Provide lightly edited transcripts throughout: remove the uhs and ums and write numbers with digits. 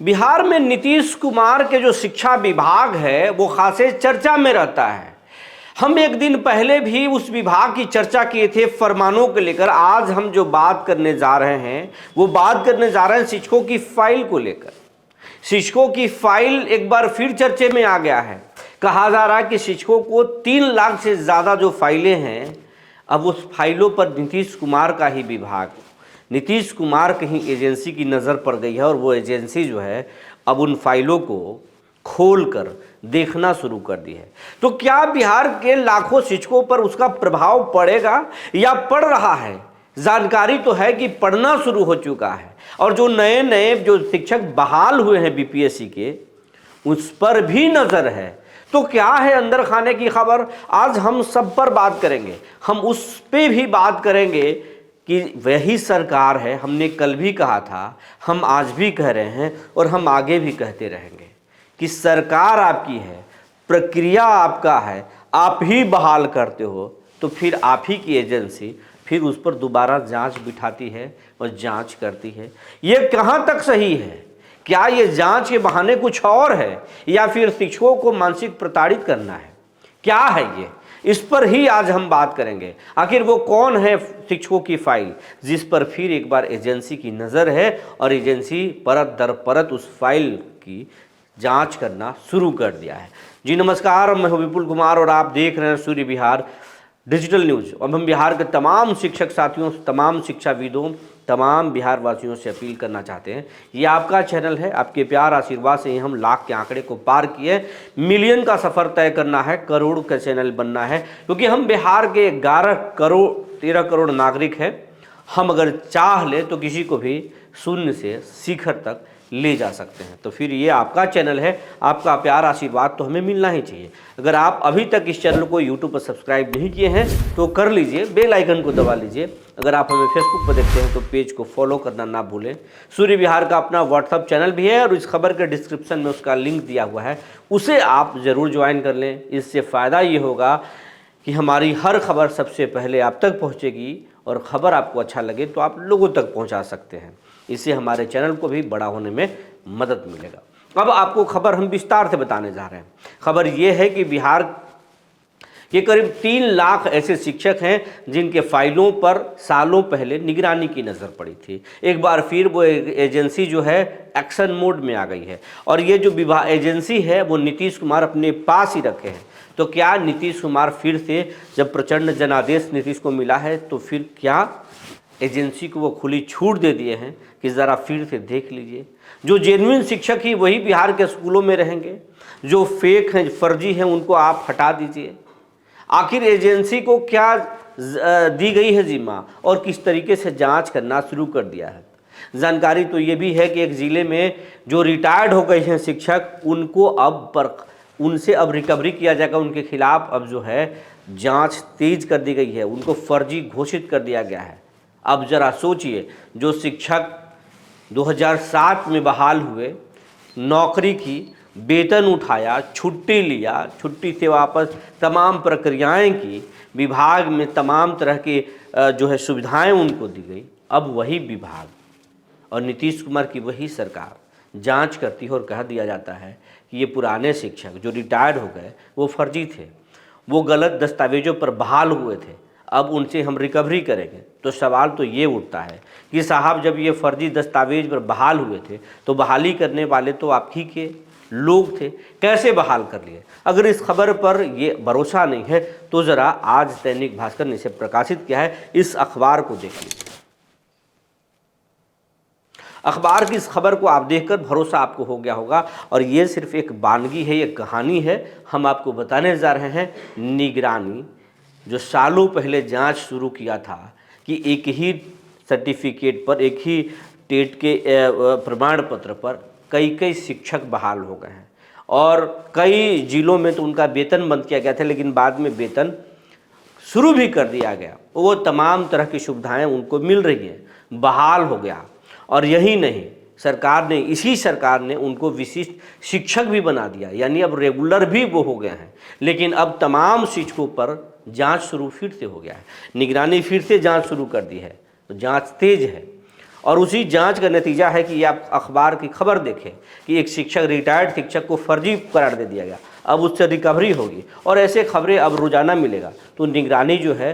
बिहार में नीतीश कुमार के जो शिक्षा विभाग है वो खासे चर्चा में रहता है। हम एक दिन पहले भी उस विभाग की चर्चा किए थे फरमानों को लेकर। आज हम जो बात करने जा रहे हैं वो बात करने जा रहे हैं शिक्षकों की फाइल को लेकर। शिक्षकों की फाइल एक बार फिर चर्चे में आ गया है। कहा जा रहा है कि शिक्षकों को 3 लाख से ज़्यादा जो फाइलें हैं, अब उस फाइलों पर नीतीश कुमार का ही विभाग, नीतीश कुमार कहीं एजेंसी की नज़र पड़ गई है और वो एजेंसी जो है अब उन फाइलों को खोल कर देखना शुरू कर दी है। तो क्या बिहार के लाखों शिक्षकों पर उसका प्रभाव पड़ेगा या पड़ रहा है? जानकारी तो है कि पढ़ना शुरू हो चुका है और जो नए नए जो शिक्षक बहाल हुए हैं बीपीएससी के, उस पर भी नज़र है। तो क्या है अंदर खाने की खबर, आज हम सब पर बात करेंगे। हम उस पे भी बात करेंगे कि वही सरकार है। हमने कल भी कहा था, हम आज भी कह रहे हैं और हम आगे भी कहते रहेंगे कि सरकार आपकी है, प्रक्रिया आपका है, आप ही बहाल करते हो, तो फिर आप ही की एजेंसी फिर उस पर दोबारा जांच बिठाती है और जांच करती है। ये कहाँ तक सही है? क्या ये जांच के बहाने कुछ और है या फिर शिक्षकों को मानसिक प्रताड़ित करना है? क्या है ये? इस पर ही आज हम बात करेंगे। आखिर वो कौन है शिक्षकों की फाइल जिस पर फिर एक बार एजेंसी की नज़र है और एजेंसी परत दर परत उस फाइल की जांच करना शुरू कर दिया है। जी नमस्कार, मैं हूं विपुल कुमार और आप देख रहे हैं सूर्य बिहार डिजिटल न्यूज़। अब हम बिहार के तमाम शिक्षक साथियों, तमाम शिक्षाविदों, तमाम बिहार वासियों से अपील करना चाहते हैं, ये आपका चैनल है, आपके प्यार आशीर्वाद से ही हम लाख के आंकड़े को पार किए, मिलियन का सफ़र तय करना है, करोड़ का चैनल बनना है। क्योंकि हम बिहार के 13 करोड़ नागरिक हैं। हम अगर चाह ले तो किसी को भी शून्य से शिखर तक ले जा सकते हैं। तो फिर ये आपका चैनल है, आपका प्यार आशीर्वाद तो हमें मिलना ही चाहिए। अगर आप अभी तक इस चैनल को यूट्यूब पर सब्सक्राइब नहीं किए हैं तो कर लीजिए, बेल आइकन को दबा लीजिए। अगर आप हमें फेसबुक पर देखते हैं तो पेज को फॉलो करना ना भूलें। सूर्य बिहार का अपना व्हाट्सअप चैनल भी है और इस खबर के डिस्क्रिप्शन में उसका लिंक दिया हुआ है, उसे आप ज़रूर ज्वाइन कर लें। इससे फ़ायदा ये होगा कि हमारी हर खबर सबसे पहले आप तक पहुँचेगी और ख़बर आपको अच्छा लगे तो आप लोगों तक पहुँचा सकते हैं। इससे हमारे चैनल को भी बड़ा होने में मदद मिलेगा। अब आपको खबर हम विस्तार से बताने जा रहे हैं। खबर ये है कि बिहार के करीब 3 लाख ऐसे शिक्षक हैं जिनके फाइलों पर सालों पहले निगरानी की नज़र पड़ी थी। एक बार फिर वो एजेंसी जो है एक्शन मोड में आ गई है और ये जो विभाग एजेंसी है वो नीतीश कुमार अपने पास ही रखे हैं। तो क्या नीतीश कुमार फिर से, जब प्रचंड जनादेश नीतीश को मिला है, तो फिर क्या एजेंसी को वो खुली छूट दे दिए हैं कि ज़रा फिर से देख लीजिए? जो जेन्युइन शिक्षक ही वही बिहार के स्कूलों में रहेंगे, जो फेक हैं, फर्जी हैं, उनको आप हटा दीजिए। आखिर एजेंसी को क्या दी गई है जिम्मा और किस तरीके से जांच करना शुरू कर दिया है? जानकारी तो ये भी है कि एक ज़िले में जो रिटायर्ड हो गए हैं शिक्षक, उनसे अब रिकवरी किया जाएगा। उनके खिलाफ अब जो है जांच तेज कर दी गई है, उनको फर्जी घोषित कर दिया गया है। अब ज़रा सोचिए, जो शिक्षक 2007 में बहाल हुए, नौकरी की, वेतन उठाया, छुट्टी लिया, छुट्टी से वापस तमाम प्रक्रियाएं की, विभाग में तमाम तरह की जो है सुविधाएं उनको दी गई, अब वही विभाग और नीतीश कुमार की वही सरकार जांच करती है और कह दिया जाता है कि ये पुराने शिक्षक जो रिटायर्ड हो गए वो फर्जी थे, वो गलत दस्तावेजों पर बहाल हुए थे, अब उनसे हम रिकवरी करेंगे। तो सवाल तो ये उठता है कि साहब, जब ये फर्जी दस्तावेज पर बहाल हुए थे तो बहाली करने वाले तो आप ही के लोग थे, कैसे बहाल कर लिए? अगर इस खबर पर ये भरोसा नहीं है तो ज़रा आज दैनिक भास्कर ने इसे प्रकाशित किया है, इस अखबार को देख लीजिए। अखबार की इस खबर को आप देखकर भरोसा आपको हो गया होगा और ये सिर्फ एक वानगी है, ये कहानी है। हम आपको बताने जा रहे हैं निगरानी, जो सालों पहले जांच शुरू किया था कि एक ही सर्टिफिकेट पर, एक ही टेट के प्रमाण पत्र पर कई शिक्षक बहाल हो गए हैं और कई जिलों में तो उनका वेतन बंद किया गया था, लेकिन बाद में वेतन शुरू भी कर दिया गया। वो तमाम तरह की सुविधाएं उनको मिल रही हैं, बहाल हो गया। और यही नहीं, इसी सरकार ने उनको विशिष्ट शिक्षक भी बना दिया, यानी अब रेगुलर भी वो हो गए हैं। लेकिन अब तमाम शिक्षकों पर जांच शुरू फिर से हो गया है, निगरानी फिर से जांच शुरू कर दी है, तो जांच तेज है। और उसी जांच का नतीजा है कि आप अखबार की खबर देखें कि एक शिक्षक, रिटायर्ड शिक्षक को फर्जी करार दे दिया गया, अब उससे रिकवरी होगी और ऐसे खबरें अब रोजाना मिलेगा। तो निगरानी जो है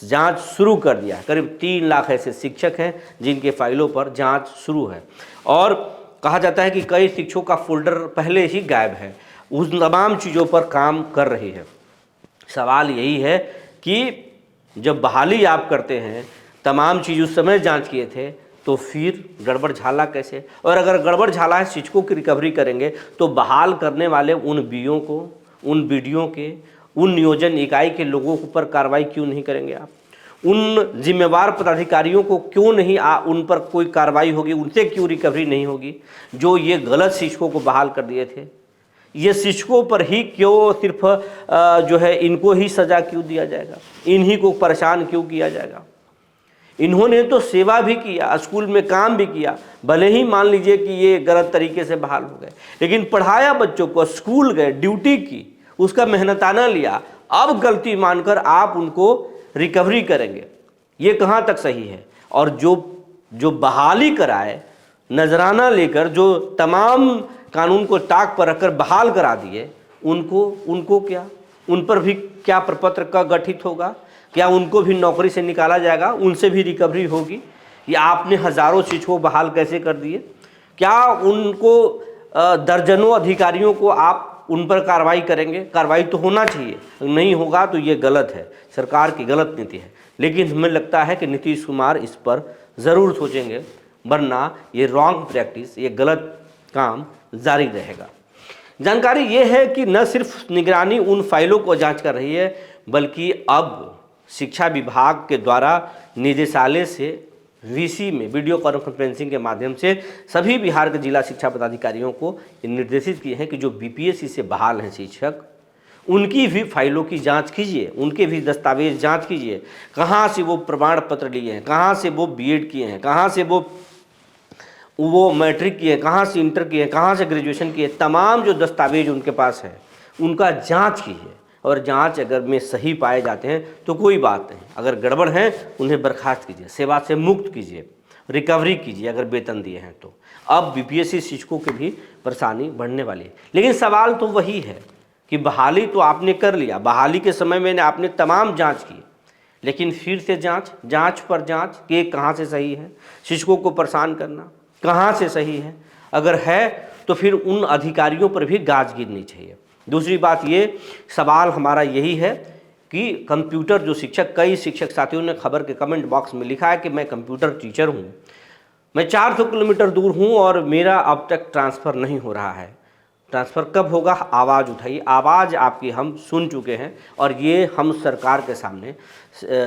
जांच शुरू कर दिया। करीब 3 लाख ऐसे शिक्षक हैं जिनके फाइलों पर जांच शुरू है और कहा जाता है कि कई शिक्षकों का फोल्डर पहले ही गायब है, उन तमाम चीज़ों पर काम कर रही है। सवाल यही है कि जब बहाली आप करते हैं, तमाम चीज़ उस समय जांच किए थे, तो फिर गड़बड़ झाला कैसे? और अगर गड़बड़ झाला है, शिक्षकों की रिकवरी करेंगे तो बहाल करने वाले उन बीओ को, उन बीडीओ के, उन नियोजन इकाई के लोगों पर कार्रवाई क्यों नहीं करेंगे आप? उन जिम्मेवार पदाधिकारियों को क्यों नहीं उन पर कोई कार्रवाई होगी, उनसे क्यों रिकवरी नहीं होगी जो ये गलत शिक्षकों को बहाल कर दिए थे? ये शिक्षकों पर ही क्यों सिर्फ जो है इनको ही सज़ा क्यों दिया जाएगा, इन्हीं को परेशान क्यों किया जाएगा? इन्होंने तो सेवा भी किया, स्कूल में काम भी किया, भले ही मान लीजिए कि ये गलत तरीके से बहाल हो गए, लेकिन पढ़ाया बच्चों को, स्कूल गए, ड्यूटी की, उसका मेहनताना लिया, अब गलती मानकर आप उनको रिकवरी करेंगे, ये कहाँ तक सही है? और जो बहाली कराए, नजराना लेकर जो तमाम कानून को ताक पर रखकर बहाल करा दिए, उनको क्या, उन पर भी क्या प्रपत्र का गठित होगा? क्या उनको भी नौकरी से निकाला जाएगा? उनसे भी रिकवरी होगी? या आपने हजारों शिक्षकों बहाल कैसे कर दिए? क्या उनको दर्जनों अधिकारियों को आप उन पर कार्रवाई करेंगे? कार्रवाई तो होना चाहिए, नहीं होगा तो ये गलत है, सरकार की गलत नीति है। लेकिन हमें लगता है कि नीतीश कुमार इस पर ज़रूर सोचेंगे, वरना ये रॉन्ग प्रैक्टिस, ये गलत काम जारी रहेगा। जानकारी ये है कि न सिर्फ निगरानी उन फाइलों को जांच कर रही है, बल्कि अब शिक्षा विभाग के द्वारा निदेशालय से वीसी में वीडियो कॉन्फ्रेंसिंग के माध्यम से सभी बिहार के जिला शिक्षा पदाधिकारियों को निर्देशित किए हैं कि जो बीपीएससी से बहाल हैं शिक्षक, उनकी भी फाइलों की जांच कीजिए, उनके भी दस्तावेज जांच कीजिए, कहाँ से वो प्रमाण पत्र लिए हैं, कहाँ से वो बीएड किए हैं, कहाँ से वो मैट्रिक किए हैं, कहाँ से इंटर किए हैं, कहाँ से ग्रेजुएशन किए, तमाम जो दस्तावेज उनके पास है उनका जांच कीजिए। और जांच अगर में सही पाए जाते हैं तो कोई बात नहीं, अगर गड़बड़ है उन्हें बर्खास्त कीजिए, सेवा से मुक्त कीजिए, रिकवरी कीजिए अगर वेतन दिए हैं तो। अब बीपीएससी शिक्षकों की भी परेशानी बढ़ने वाली है। लेकिन सवाल तो वही है कि बहाली तो आपने कर लिया, बहाली के समय में आपने तमाम जांच की, लेकिन फिर से जांच पर जांच कि कहाँ से सही है? शिक्षकों को परेशान करना कहाँ से सही है? अगर है तो फिर उन अधिकारियों पर भी गाज गिरनी चाहिए। दूसरी बात, ये सवाल हमारा यही है कि कंप्यूटर जो शिक्षक, कई शिक्षक साथियों ने खबर के कमेंट बॉक्स में लिखा है कि मैं कंप्यूटर टीचर हूँ, मैं 400 किलोमीटर दूर हूँ और मेरा अब तक ट्रांसफ़र नहीं हो रहा है। ट्रांसफ़र कब होगा? आवाज़ उठाइए। आवाज़ आपकी हम सुन चुके हैं और ये हम सरकार के सामने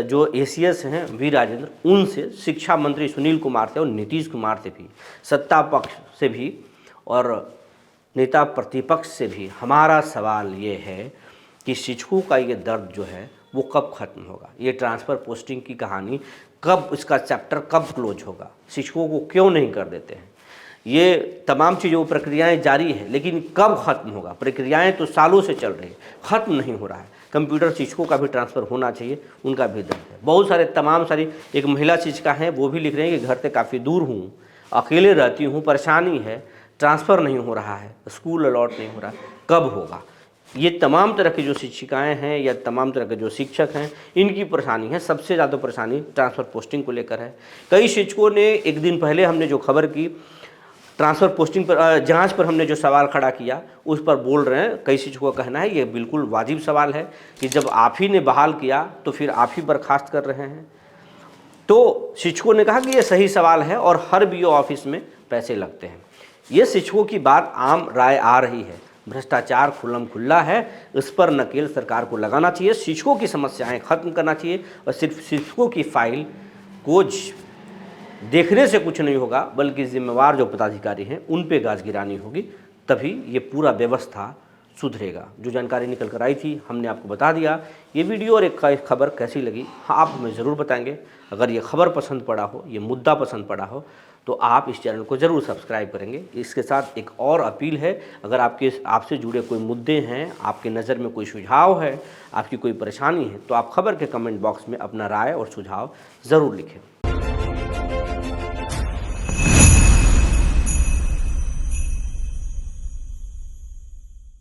जो एसीएस हैं वी राजेंद्र, उनसे, शिक्षा मंत्री सुनील कुमार से और नीतीश कुमार से भी, सत्ता पक्ष से भी और नेता प्रतिपक्ष से भी हमारा सवाल ये है कि शिक्षकों का ये दर्द जो है वो कब खत्म होगा? ये ट्रांसफ़र पोस्टिंग की कहानी कब, इसका चैप्टर कब क्लोज होगा? शिक्षकों को क्यों नहीं कर देते हैं? ये तमाम चीज़ों, प्रक्रियाएं जारी है, लेकिन कब खत्म होगा? प्रक्रियाएं तो सालों से चल रही है, ख़त्म नहीं हो रहा है। कंप्यूटर शिक्षकों का भी ट्रांसफ़र होना चाहिए, उनका भी दर्द है। बहुत सारे तमाम सारी, एक महिला शिक्षिका हैं, वो भी लिख रहे हैं कि घर से काफ़ी दूर हूँ, अकेले रहती हूँ, परेशानी है, ट्रांसफ़र नहीं हो रहा है, स्कूल अलॉट नहीं हो रहा है, कब होगा? ये तमाम तरह की जो शिक्षिकाएं हैं या तमाम तरह के जो शिक्षक हैं, इनकी परेशानी है। सबसे ज़्यादा परेशानी ट्रांसफ़र पोस्टिंग को लेकर है। कई शिक्षकों ने, एक दिन पहले हमने जो खबर की, ट्रांसफ़र पोस्टिंग पर, जांच पर हमने जो सवाल खड़ा किया, उस पर बोल रहे हैं, कई शिक्षकों का कहना है ये बिल्कुल वाजिब सवाल है कि जब आप ही ने बहाल किया तो फिर आप ही बर्खास्त कर रहे हैं। तो शिक्षकों ने कहा कि ये सही सवाल है और हर बीओ ऑफिस में पैसे लगते हैं। ये शिक्षकों की बात आम राय आ रही है। भ्रष्टाचार खुल्लम खुल्ला है, इस पर नकेल सरकार को लगाना चाहिए, शिक्षकों की समस्याएं खत्म करना चाहिए और सिर्फ शिक्षकों की फाइल को देखने से कुछ नहीं होगा, बल्कि जिम्मेवार जो पदाधिकारी हैं उन पे गाज गिरानी होगी, तभी ये पूरा व्यवस्था सुधरेगा। जो जानकारी निकल कर आई थी हमने आपको बता दिया। ये वीडियो और एक खबर कैसी लगी आप हमें ज़रूर बताएंगे। अगर ये खबर पसंद पड़ा हो, ये मुद्दा पसंद पड़ा हो, तो आप इस चैनल को ज़रूर सब्सक्राइब करेंगे। इसके साथ एक और अपील है, अगर आपसे जुड़े कोई मुद्दे हैं, आपके नज़र में कोई सुझाव है, आपकी कोई परेशानी है, तो आप खबर के कमेंट बॉक्स में अपना राय और सुझाव ज़रूर लिखें।